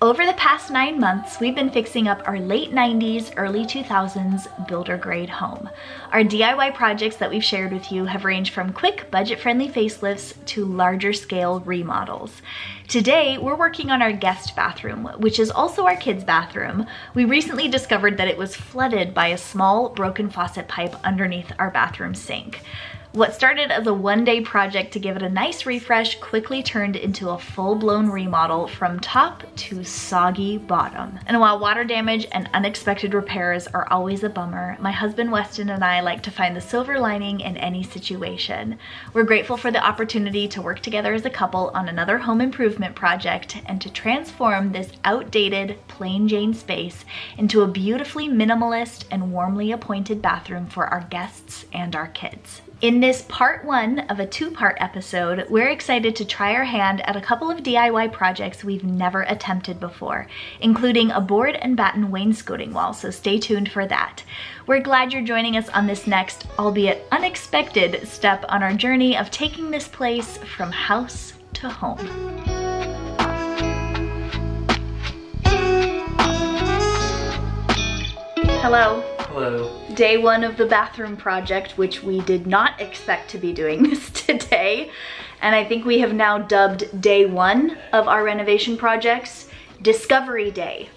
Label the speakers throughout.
Speaker 1: Over the past 9 months, we've been fixing up our late 90s, early 2000s builder grade home. Our DIY projects that we've shared with you have ranged from quick, budget-friendly facelifts to larger scale remodels. Today, we're working on our guest bathroom, which is also our kids' bathroom. We recently discovered that it was flooded by a small broken faucet pipe underneath our bathroom sink. What started as a one-day project to give it a nice refresh quickly turned into a full-blown remodel from top to soggy bottom. And while water damage and unexpected repairs are always a bummer, my husband Weston and I like to find the silver lining in any situation. We're grateful for the opportunity to work together as a couple on another home improvement project and to transform this outdated, plain Jane space into a beautifully minimalist and warmly appointed bathroom for our guests and our kids. In this part 1 of a 2-part episode, we're excited to try our hand at a couple of DIY projects we've never attempted before, including a board and batten wainscoting wall, so stay tuned for that. We're glad you're joining us on this next, albeit unexpected, step on our journey of taking this place from house to home. Hello.
Speaker 2: Hello.
Speaker 1: Day 1 of the bathroom project, which we did not expect to be doing this today. And I think we have now dubbed day 1 of our renovation projects Discovery Day,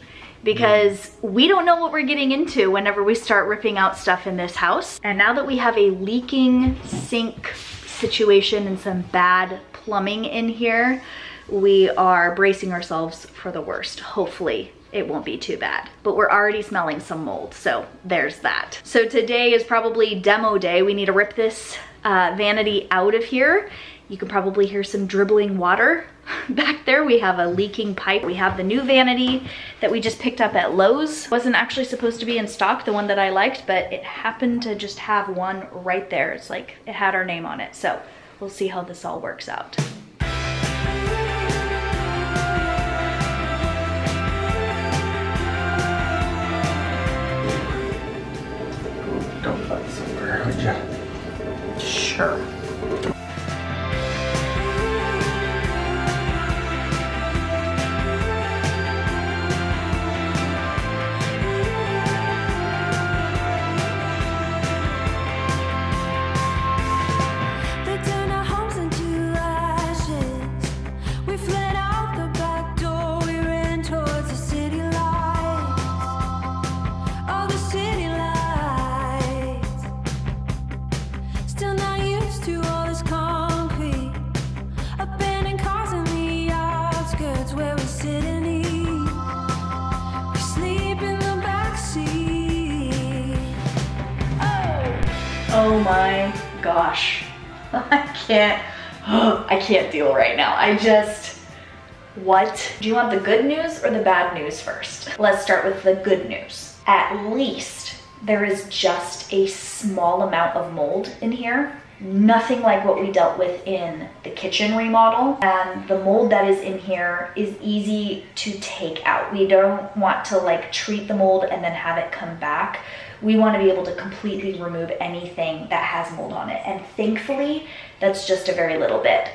Speaker 1: because we don't know what we're getting into whenever we start ripping out stuff in this house. And now that we have a leaking sink situation and some bad plumbing in here, we are bracing ourselves for the worst. Hopefully it won't be too bad, but we're already smelling some mold, so there's that. So today is probably demo day. We need to rip this vanity out of here. You can probably hear some dribbling water back there. We have a leaking pipe. We have the new vanity that we just picked up at Lowe's. Wasn't actually supposed to be in stock, the one that I liked, but it happened to just have one right there. It's like it had our name on it. So we'll see how this all works out.
Speaker 2: Don't fuck somewhere, would ya?
Speaker 1: Sure. Oh my gosh, I can't deal right now. What? Do you want the good news or the bad news first? Let's start with the good news. At least there is just a small amount of mold in here. Nothing like what we dealt with in the kitchen remodel. And the mold that is in here is easy to take out. We don't want to like treat the mold and then have it come back. We want to be able to completely remove anything that has mold on it. And thankfully, that's just a very little bit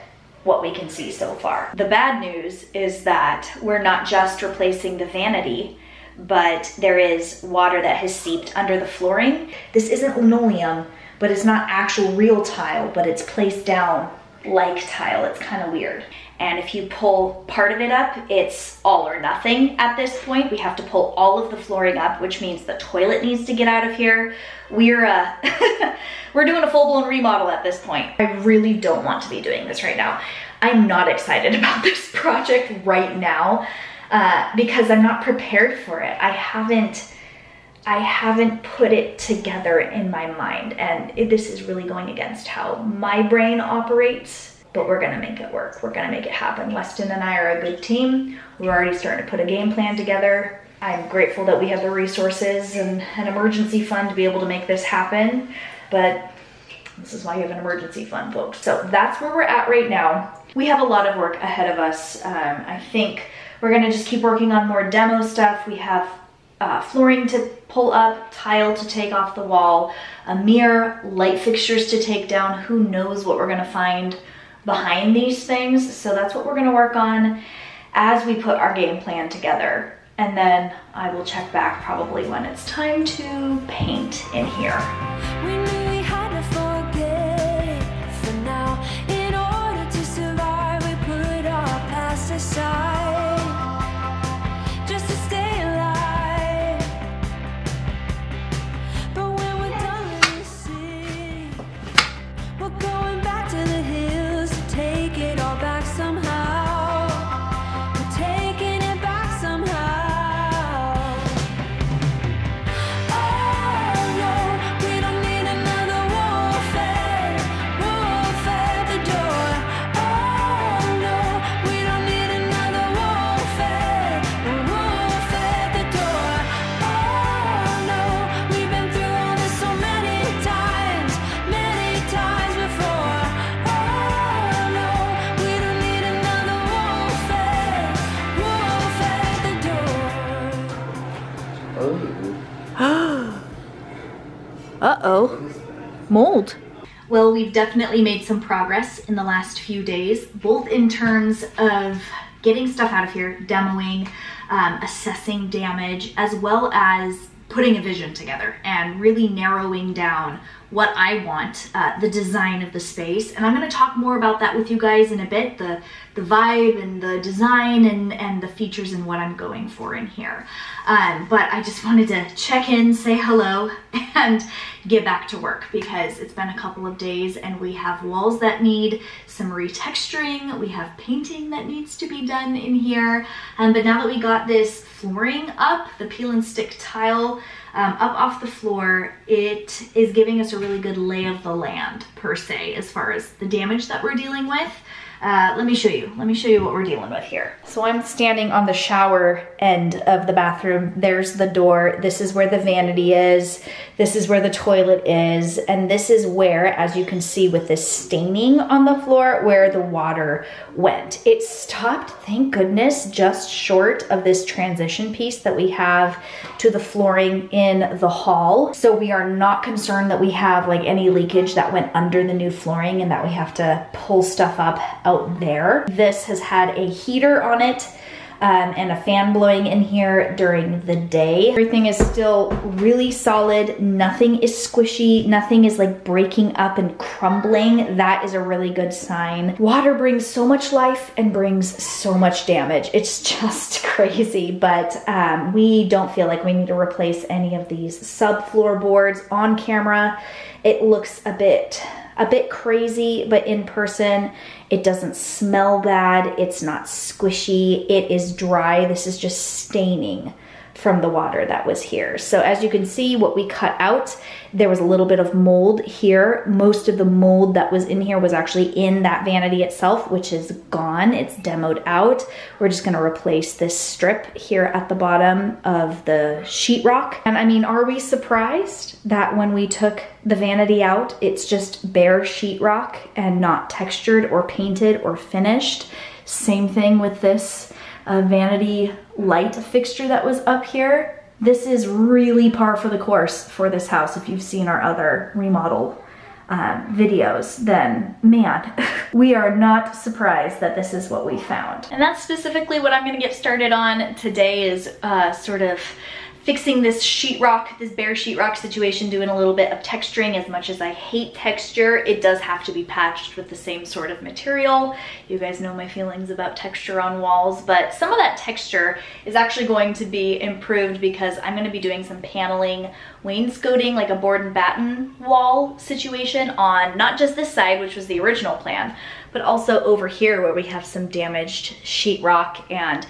Speaker 1: what we can see so far. The bad news is that we're not just replacing the vanity, but there is water that has seeped under the flooring. This isn't linoleum, but it's not actual real tile, but it's placed down like tile. It's kind of weird. And if you pull part of it up, it's all or nothing at this point. We have to pull all of the flooring up, which means the toilet needs to get out of here. We're doing a full-blown remodel at this point. I really don't want to be doing this right now. I'm not excited about this project right now because I'm not prepared for it. I haven't put it together in my mind, and this is really going against how my brain operates. But we're gonna make it work. We're gonna make it happen. Weston and I are a good team. We're already starting to put a game plan together. I'm grateful that we have the resources and an emergency fund to be able to make this happen. But this is why you have an emergency fund, folks. So that's where we're at right now. We have a lot of work ahead of us. I think we're gonna just keep working on more demo stuff. We have flooring to pull up, tile to take off the wall, a mirror, light fixtures to take down. Who knows what we're gonna find behind these things. So that's what we're gonna work on as we put our game plan together. And then I will check back probably when it's time to paint in here.
Speaker 3: We knew we had to forget for now. In order to survive, we put our past aside just to stay alive. But when we're done with this city, we're going back to the hills to take it all back somehow. We're taking it back somehow.
Speaker 1: Uh-oh, mold. Well, we've definitely made some progress in the last few days, both in terms of getting stuff out of here, demoing, assessing damage, as well as putting a vision together and really narrowing down what I want, the design of the space. And I'm gonna talk more about that with you guys in a bit, the vibe and the design and the features and what I'm going for in here. But I just wanted to check in, say hello, and get back to work because it's been a couple of days and we have walls that need some retexturing, we have painting that needs to be done in here. But now that we got this flooring up, the peel and stick tile up off the floor, it is giving us a really good lay of the land per se as far as the damage that we're dealing with. Let me show you what we're dealing with here. So I'm standing on the shower end of the bathroom. There's the door. This is where the vanity is. This is where the toilet is. And this is where, as you can see with this staining on the floor, where the water went. It stopped, thank goodness, just short of this transition piece that we have to the flooring in the hall. So we are not concerned that we have like any leakage that went under the new flooring and that we have to pull stuff up out there. This has had a heater on it and a fan blowing in here during the day. Everything is still really solid. Nothing is squishy. Nothing is like breaking up and crumbling. That is a really good sign. Water brings so much life and brings so much damage. It's just crazy, but we don't feel like we need to replace any of these subfloor boards on camera. It looks a bit crazy, but in person, it doesn't smell bad. It's not squishy. It is dry. This is just staining from the water that was here. So as you can see, what we cut out, there was a little bit of mold here. Most of the mold that was in here was actually in that vanity itself, which is gone. It's demoed out. We're just gonna replace this strip here at the bottom of the sheetrock. And I mean, are we surprised that when we took the vanity out, it's just bare sheetrock and not textured or painted or finished? Same thing with this vanity light fixture that was up here. This is really par for the course for this house. If you've seen our other remodel videos, then man, we are not surprised that this is what we found. And that's specifically what I'm gonna get started on today, is sort of fixing this sheetrock, this bare sheetrock situation, doing a little bit of texturing. As much as I hate texture, it does have to be patched with the same sort of material. You guys know my feelings about texture on walls, but some of that texture is actually going to be improved because I'm gonna be doing some paneling, wainscoting, like a board and batten wall situation on not just this side, which was the original plan, but also over here where we have some damaged sheetrock, and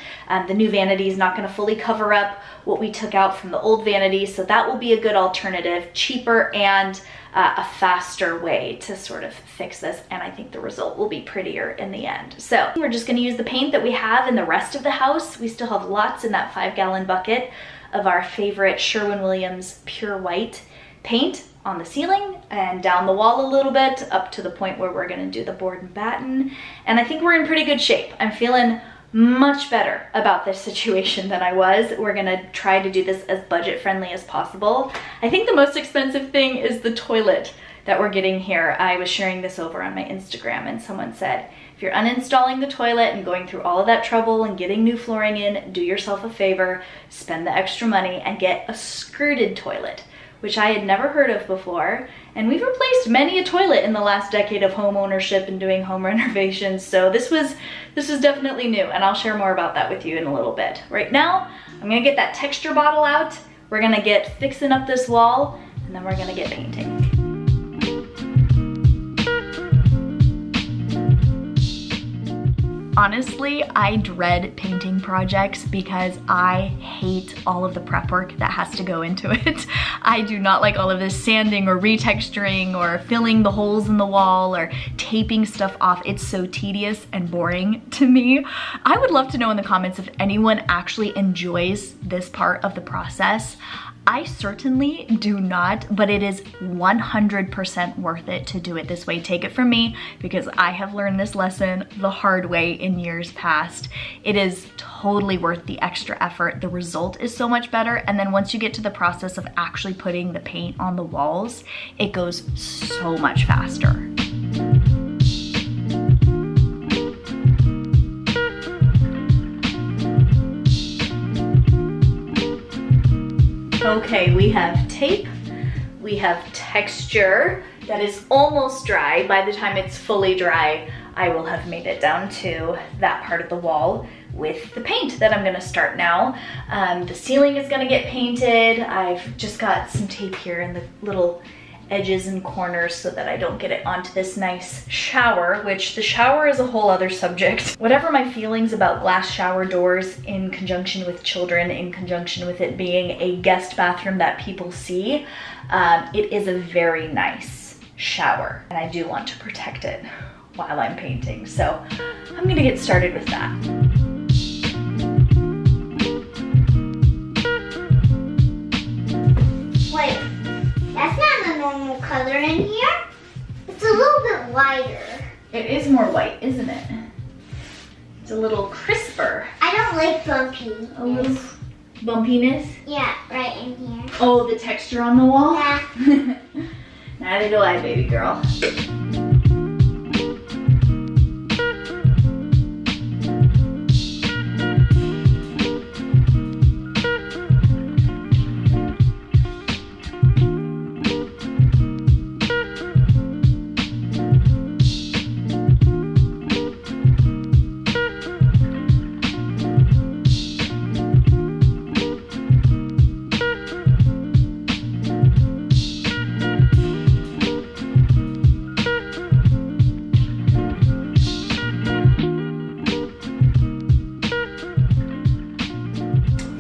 Speaker 1: the new vanity is not gonna fully cover up what we took out from the old vanity. So that will be a good alternative, cheaper and a faster way to sort of fix this. And I think the result will be prettier in the end. So we're just gonna use the paint that we have in the rest of the house. We still have lots in that 5-gallon bucket of our favorite Sherwin-Williams Pure White paint on the ceiling and down the wall a little bit up to the point where we're gonna do the board and batten. And I think we're in pretty good shape. I'm feeling much better about this situation than I was. We're gonna try to do this as budget friendly as possible. I think the most expensive thing is the toilet that we're getting here. I was sharing this over on my Instagram and someone said, if you're uninstalling the toilet and going through all of that trouble and getting new flooring in, do yourself a favor, spend the extra money and get a skirted toilet, which I had never heard of before. And we've replaced many a toilet in the last decade of home ownership and doing home renovations. So this was definitely new, and I'll share more about that with you in a little bit. Right now, I'm gonna get that texture bottle out. We're gonna get fixing up this wall, and then we're gonna get painting. Honestly, I dread painting projects because I hate all of the prep work that has to go into it. I do not like all of this sanding or retexturing or filling the holes in the wall or taping stuff off. It's so tedious and boring to me. I would love to know in the comments if anyone actually enjoys this part of the process. I certainly do not, but it is 100% worth it to do it this way. Take it from me, because I have learned this lesson the hard way in years past. It is totally worth the extra effort. The result is so much better, and then once you get to the process of actually putting the paint on the walls, it goes so much faster. Okay, we have tape, we have texture that is almost dry. By the time it's fully dry, I will have made it down to that part of the wall with the paint that I'm gonna start now. The ceiling is gonna get painted. I've just got some tape here in the little edges and corners so that I don't get it onto this nice shower, which the shower is a whole other subject. Whatever my feelings about glass shower doors in conjunction with children, in conjunction with it being a guest bathroom that people see, it is a very nice shower, and I do want to protect it while I'm painting. So I'm gonna get started with that.
Speaker 4: Wait, that's not a normal color in here. It's a little bit whiter.
Speaker 1: It is more white, isn't it? It's a little crisper.
Speaker 4: I don't like bumpy.
Speaker 1: A little bumpiness?
Speaker 4: Yeah, right in here.
Speaker 1: Oh, the texture on the wall?
Speaker 4: Yeah.
Speaker 1: Neither do I, baby girl.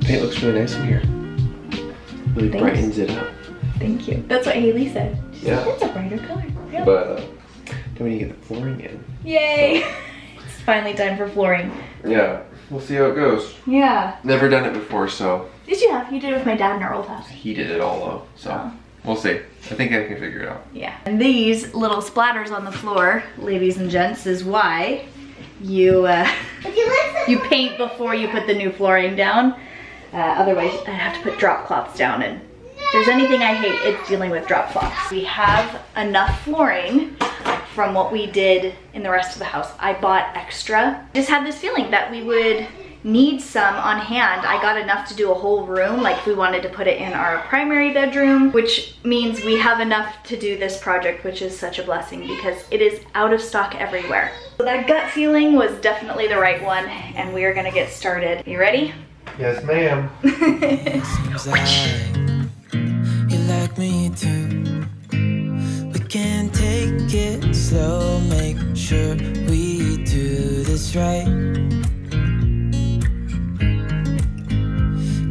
Speaker 2: Paint looks really nice in here. Really
Speaker 1: Thanks.
Speaker 2: brightens it up.
Speaker 1: Thank you. That's what Haley said. She
Speaker 2: Yeah.
Speaker 1: said, it's a brighter color. Yep.
Speaker 2: But then when you get the flooring in.
Speaker 1: Yay! It's finally time for flooring.
Speaker 2: Yeah, we'll see how it goes.
Speaker 1: Yeah.
Speaker 2: Never done it before, so.
Speaker 1: Did you have? You did it with my dad in our old house.
Speaker 2: He did it all though, so.
Speaker 1: Oh.
Speaker 2: We'll see. I think I can figure it out.
Speaker 1: Yeah. And these little splatters on the floor, ladies and gents, is why you you paint before you put the new flooring down. Otherwise, I have to put drop cloths down, and if there's anything I hate, it's dealing with drop cloths. We have enough flooring from what we did in the rest of the house. I bought extra. Just had this feeling that we would need some on hand. I got enough to do a whole room, like we wanted to put it in our primary bedroom, which means we have enough to do this project, which is such a blessing because it is out of stock everywhere. So that gut feeling was definitely the right one, and we are gonna get started. You ready?
Speaker 2: Yes, ma'am.
Speaker 5: Seems like you like me too. We can take it slow, make sure we do this right.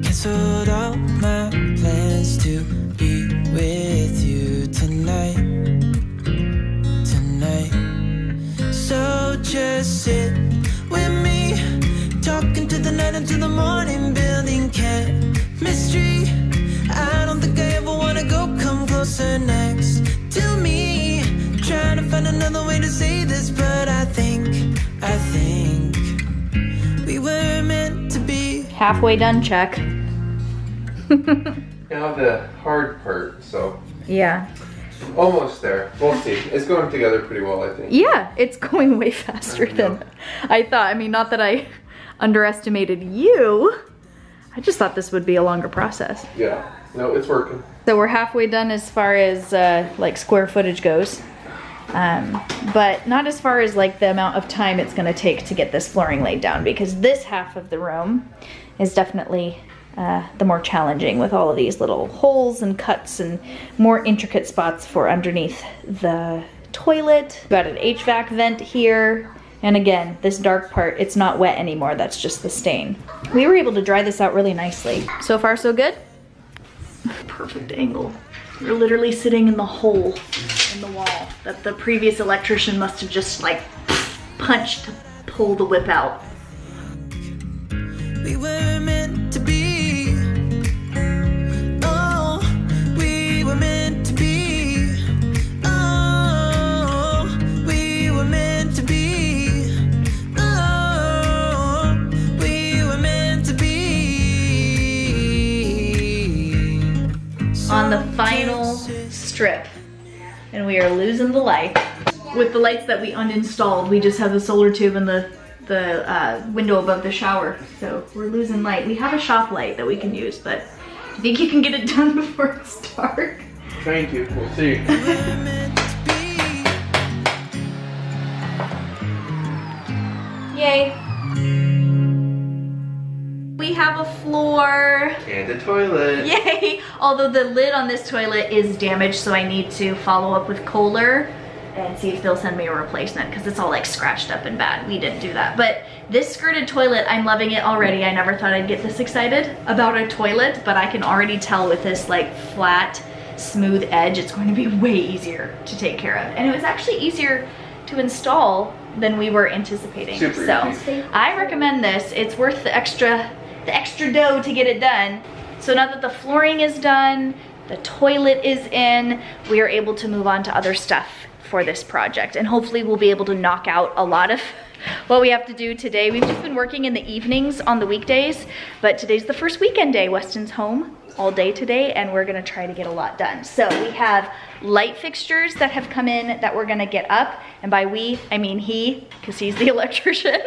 Speaker 5: Canceled all my plans to be with you tonight. So just sit with me, talking to the night until the morning, building chemistry. I don't think I ever wanna go come closer next to me. Trying to find another way to say this, but I think we were meant to be.
Speaker 1: Halfway done, check.
Speaker 2: Now the hard part, so.
Speaker 1: Yeah.
Speaker 2: Almost there. We'll see. It's going together pretty well, I think.
Speaker 1: Yeah, it's going way faster than I thought. I mean, not that I underestimated you. I just thought this would be a longer process.
Speaker 2: Yeah. No, it's working.
Speaker 1: So we're halfway done as far as like square footage goes. But not as far as like the amount of time it's gonna take to get this flooring laid down, because this half of the room is definitely the more challenging, with all of these little holes and cuts and more intricate spots for underneath the toilet. We've got an HVAC vent here. And again, this dark part, it's not wet anymore, that's just the stain. We were able to dry this out really nicely. So far, so good? Perfect angle. We're literally sitting in the hole in the wall that the previous electrician must have just like punched to pull the whip out.
Speaker 5: We were meant to be. Oh, we were meant to be. Oh, we were meant to be. Oh, we were meant to be.
Speaker 1: On the final strip, and we are losing the light. With the lights that we uninstalled, we just have the solar tube and the window above the shower, so we're losing light. We have a shop light that we can use, but I think you can get it done before it's dark.
Speaker 2: Thank you. We'll see.
Speaker 1: Yay. We have a floor.
Speaker 2: And a toilet.
Speaker 1: Yay! Although the lid on this toilet is damaged, so I need to follow up with Kohler and see if they'll send me a replacement, because it's all like scratched up and bad. We didn't do that. But this skirted toilet, I'm loving it already. I never thought I'd get this excited about a toilet, but I can already tell with this like flat, smooth edge, it's going to be way easier to take care of. And it was actually easier to install than we were anticipating.
Speaker 2: Super
Speaker 1: so
Speaker 2: easy.
Speaker 1: I recommend this. It's worth the extra dough to get it done. So now that the flooring is done, the toilet is in, we are able to move on to other stuff for this project, and hopefully we'll be able to knock out a lot of what we have to do today. We've just been working in the evenings on the weekdays, but today's the first weekend day. Weston's home all day today, and we're gonna try to get a lot done. So we have light fixtures that have come in that we're gonna get up, and by we, I mean he, because he's the electrician.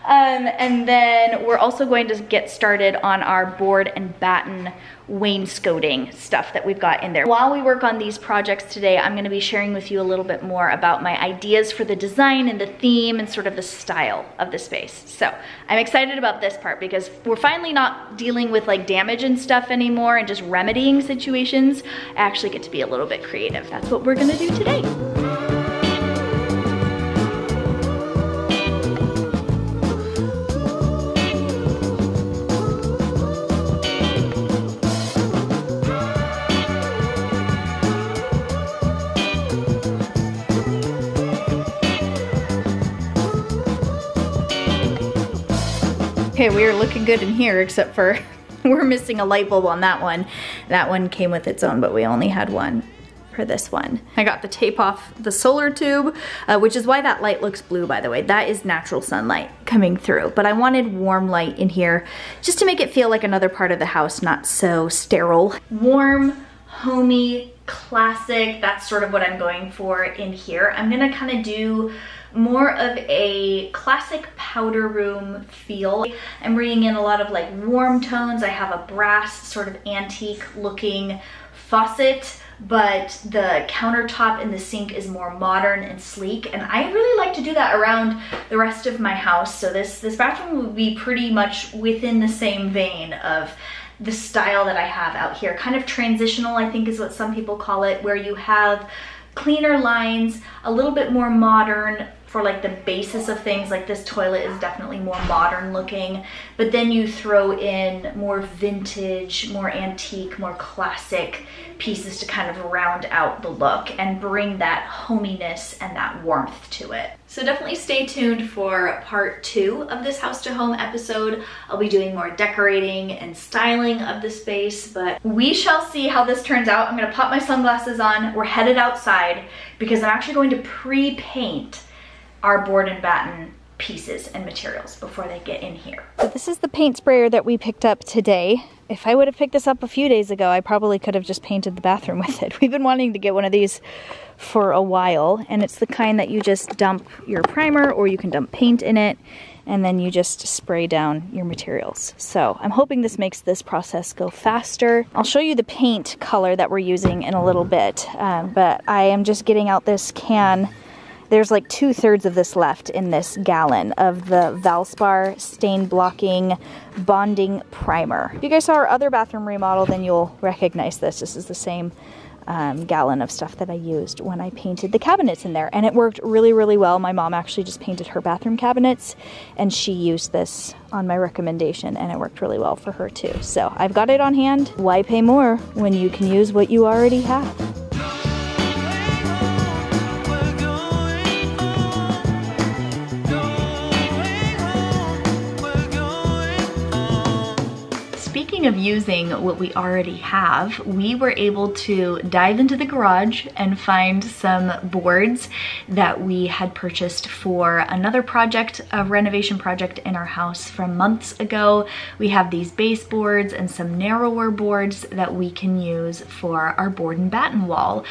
Speaker 1: And then we're also going to get started on our board and batten wainscoting stuff that we've got in there. While we work on these projects today, I'm going to be sharing with you a little bit more about my ideas for the design and the theme and sort of the style of the space. So I'm excited about this part because we're finally not dealing with like damage and stuff anymore and just remedying situations. I actually get to be a little bit creative. That's what we're going to do today. Okay, we are looking good in here, except for we're missing a light bulb on that one. That one came with its own, but we only had one for this one. I got the tape off the solar tube, which is why that light looks blue, by the way. That is natural sunlight coming through, but I wanted warm light in here just to make it feel like another part of the house, not so sterile. Warm, homey, classic, that's sort of what I'm going for in here. I'm gonna kind of do more of a classic powder room feel. I'm bringing in a lot of like warm tones. I have a brass sort of antique looking faucet, but the countertop in the sink is more modern and sleek, and I really like to do that around the rest of my house. So this bathroom would be pretty much within the same vein of the style that I have out here. Kind of transitional, I think is what some people call it, where you have cleaner lines, a little bit more modern for like the basis of things. Like this toilet is definitely more modern looking, but then you throw in more vintage, more antique, more classic pieces to kind of round out the look and bring that hominess and that warmth to it. So definitely stay tuned for part 2 of this house to home episode. I'll be doing more decorating and styling of the space, but we shall see how this turns out. I'm gonna pop my sunglasses on. We're headed outside because I'm actually going to pre-paint our board and batten pieces and materials before they get in here. So this is the paint sprayer that we picked up today if I would have picked this up a few days ago, I probably could have just painted the bathroom with it. We've been wanting to get one of these for a while, and it's the kind that you just dump your primer, or you can dump paint in it, and then you just spray down your materials. So I'm hoping this makes this process go faster. I'll show you the paint color that we're using in a little bit, but I am just getting out this can. There's like 2/3 of this left in this gallon of the Valspar stain blocking bonding primer. If you guys saw our other bathroom remodel, then you'll recognize this. This is the same gallon of stuff that I used when I painted the cabinets in there, and it worked really, really well. My mom actually just painted her bathroom cabinets, and she used this on my recommendation, and it worked really well for her too. So I've got it on hand. Why pay more when you can use what you already have? Speaking of using what we already have, we were able to dive into the garage and find some boards that we had purchased for another project, a renovation project in our house from months ago. We have these baseboards and some narrower boards that we can use for our board and batten wall.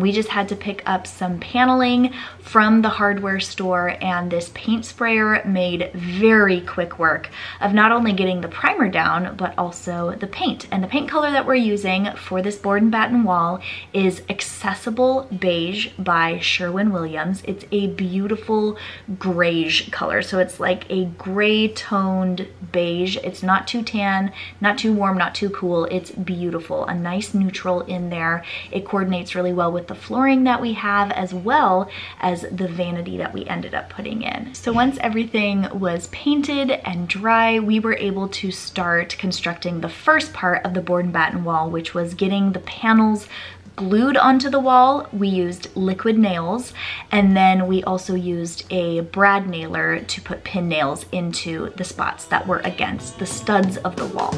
Speaker 1: We just had to pick up some paneling from the hardware store, and this paint sprayer made very quick work of not only getting the primer down, but also the paint. And the paint color that we're using for this board and batten wall is Accessible Beige by Sherwin-Williams. It's a beautiful grayish color. So it's like a gray toned beige. It's not too tan, not too warm, not too cool. It's beautiful. A nice neutral in there. It coordinates really well with the flooring that we have, as well as the vanity that we ended up putting in. So once everything was painted and dry, we were able to start constructing the first part of the board and batten wall, which was getting the panels glued onto the wall. We used liquid nails, and then we also used a brad nailer to put pin nails into the spots that were against the studs of the wall.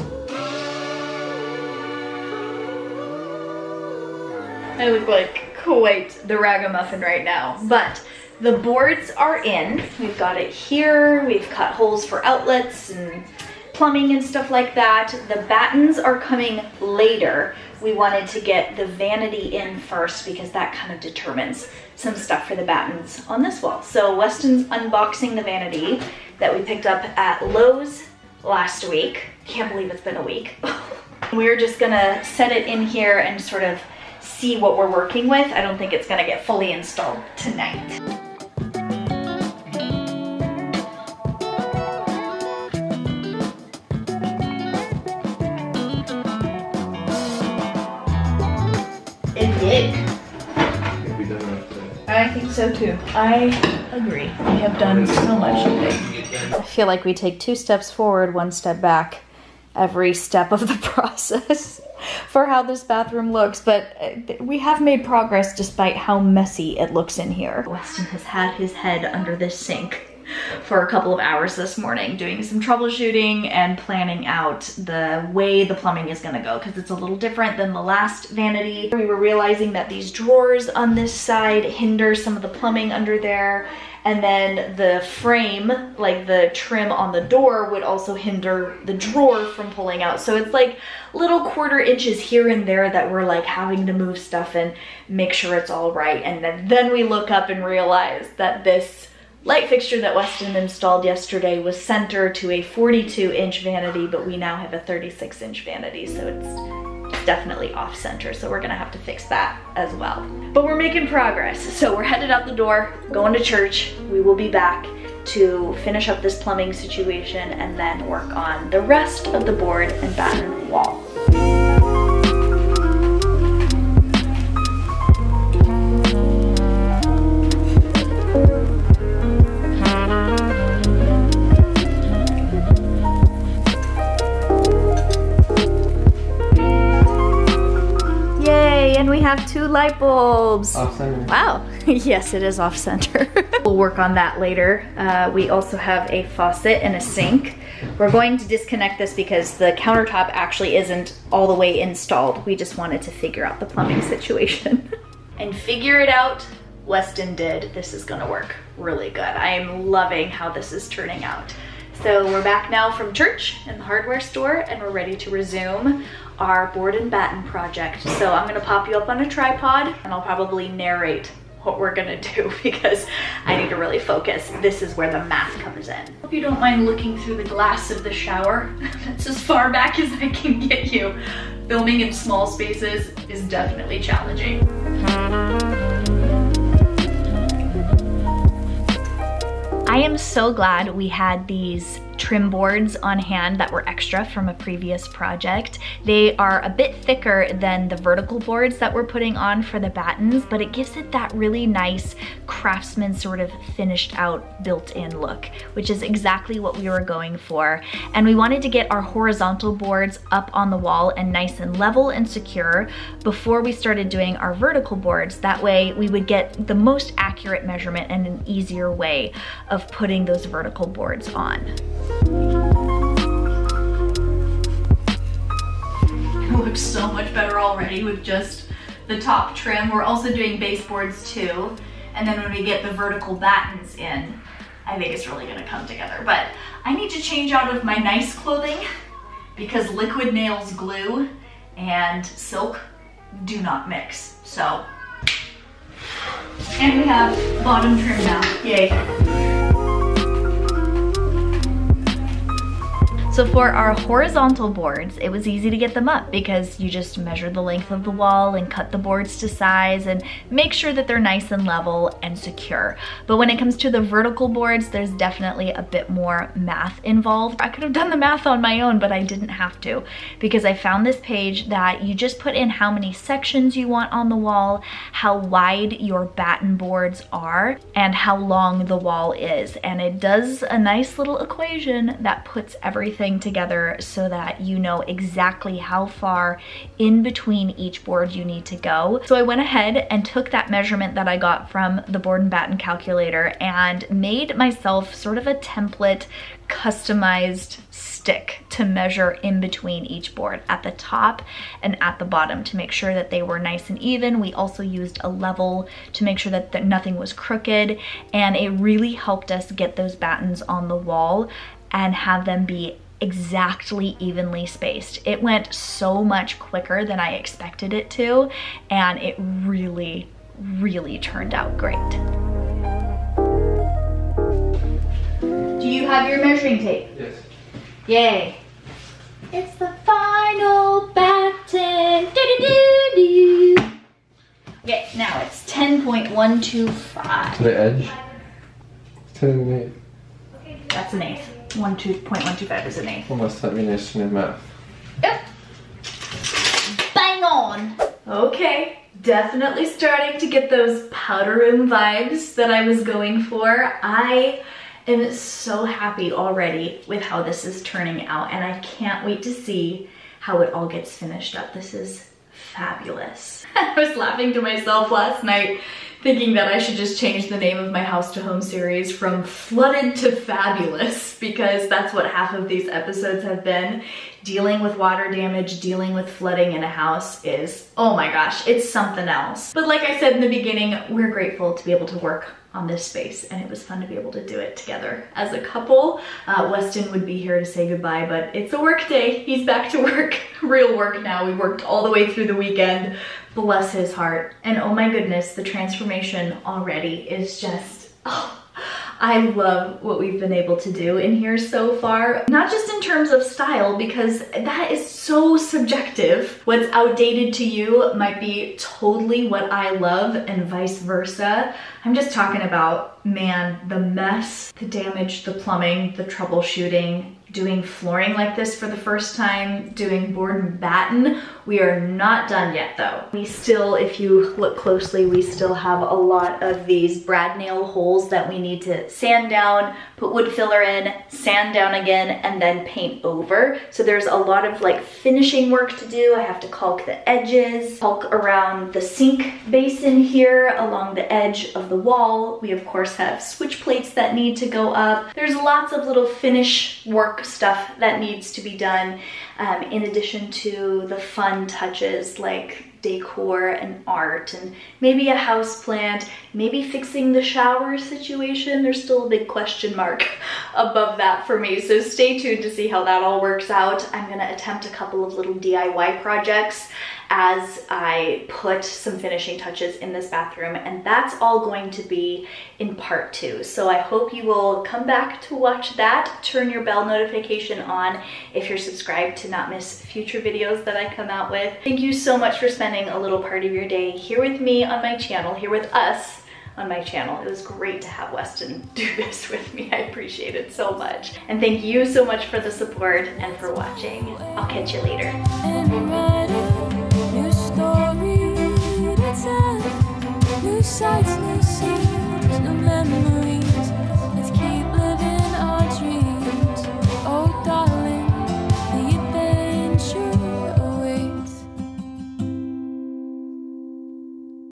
Speaker 1: I look like quite the ragamuffin right now, but the boards are in. We've got it here. We've cut holes for outlets and plumbing and stuff like that. The battens are coming later. We wanted to get the vanity in first because that kind of determines some stuff for the battens on this wall. So Weston's unboxing the vanity that we picked up at Lowe's last week. Can't believe it's been a week. We're just gonna set it in here and sort of see what we're working with. I don't think it's gonna get fully installed tonight. I think so too. I agree. We have done so much today. I feel like we take 2 steps forward, 1 step back every step of the process for how this bathroom looks, but we have made progress despite how messy it looks in here. Weston has had his head under this sink for a couple of hours this morning, doing some troubleshooting and planning out the way the plumbing is gonna go, because it's a little different than the last vanity. We were realizing that these drawers on this side hinder some of the plumbing under there, and then the frame, like the trim on the door, would also hinder the drawer from pulling out. So it's like little 1/4 inches here and there that we're like having to move stuff and make sure it's all right. And then we look up and realize that this light fixture that Weston installed yesterday was center to a 42-inch vanity, but we now have a 36-inch vanity, so it's definitely off center, so we're gonna have to fix that as well. But we're making progress, so we're headed out the door, going to church. We will be back to finish up this plumbing situation and then work on the rest of the board and batten wall. And we have 2 light bulbs.
Speaker 2: Off center.
Speaker 1: Wow. Yes, it is off center. We'll work on that later. We also have a faucet and a sink. We're going to disconnect this because the countertop actually isn't all the way installed. We just wanted to figure out the plumbing situation. And figure it out, Weston did. This is gonna work really good. I am loving how this is turning out. So we're back now from church in the hardware store and we're ready to resume our board and batten project. So I'm gonna pop you up on a tripod and I'll probably narrate what we're gonna do because I need to really focus. This is where the math comes in. Hope you don't mind looking through the glass of the shower. That's as far back as I can get you. Filming in small spaces is definitely challenging. I am so glad we had these trim boards on hand that were extra from a previous project. They are a bit thicker than the vertical boards that we're putting on for the battens, but it gives it that really nice craftsman sort of finished out built-in look, which is exactly what we were going for. And we wanted to get our horizontal boards up on the wall and nice and level and secure before we started doing our vertical boards. That way we would get the most accurate measurement and an easier way of putting those vertical boards on. It looks so much better already with just the top trim. We're also doing baseboards too. And then when we get the vertical battens in, I think it's really gonna come together. But I need to change out of my nice clothing because liquid nails glue and silk do not mix. So, and we have bottom trim now, yay. So for our horizontal boards, it was easy to get them up because you just measure the length of the wall and cut the boards to size and make sure that they're nice and level and secure. But when it comes to the vertical boards, there's definitely a bit more math involved. I could have done the math on my own, but I didn't have to because I found this page that you just put in how many sections you want on the wall, how wide your batten boards are, and how long the wall is. And it does a nice little equation that puts everything together so that you know exactly how far in between each board you need to go. So I went ahead and took that measurement that I got from the board and batten calculator and made myself sort of a template customized stick to measure in between each board at the top and at the bottom to make sure that they were nice and even. We also used a level to make sure that nothing was crooked, and it really helped us get those battens on the wall and have them be exactly evenly spaced. It went so much quicker than I expected it to, and it really, really turned out great. Do you have your measuring tape?
Speaker 2: Yes.
Speaker 1: Yay. It's the final batten. Do-do-do-do. Okay, now it's 10.125.
Speaker 2: The edge? 10 and 8.
Speaker 1: That's an eighth. 1.125 is an eighth.
Speaker 2: Almost termination in math.
Speaker 1: Yep. Bang on. Okay, definitely starting to get those powder room vibes that I was going for. I am so happy already with how this is turning out, and I can't wait to see how it all gets finished up. This is fabulous. I was laughing to myself last night thinking that I should just change the name of my House to Home series from Flooded to Fabulous, because that's what half of these episodes have been. Dealing with water damage, dealing with flooding in a house is, oh my gosh, it's something else. But like I said in the beginning, we're grateful to be able to work on this space, and it was fun to be able to do it together as a couple. Weston would be here to say goodbye, but it's a work day. He's back to work, real work now. We worked all the way through the weekend. Bless his heart. And oh my goodness, the transformation already is just, oh, I love what we've been able to do in here so far. Not just in terms of style, because that is so subjective. What's outdated to you might be totally what I love, and vice versa. I'm just talking about, man, the mess, the damage, the plumbing, the troubleshooting, doing flooring like this for the first time, doing board and batten. We are not done yet though. We still, if you look closely, we still have a lot of these brad nail holes that we need to sand down, put wood filler in, sand down again, and then paint over. So there's a lot of like finishing work to do. I have to caulk the edges, caulk around the sink basin here, along the edge of the wall. We of course have switch plates that need to go up. There's lots of little finish work stuff that needs to be done. in addition to the fun touches like decor and art and maybe a house plant, maybe fixing the shower situation. There's still a big question mark above that for me, so stay tuned to see how that all works out. I'm gonna attempt a couple of little DIY projects as I put some finishing touches in this bathroom, and that's all going to be in part 2. So I hope you will come back to watch that. Turn your bell notification on if you're subscribed to not miss future videos that I come out with. Thank you so much for spending a little part of your day here with me on my channel, here with us on my channel. It was great to have Weston do this with me. I appreciate it so much. And thank you so much for the support and for watching. I'll catch you later.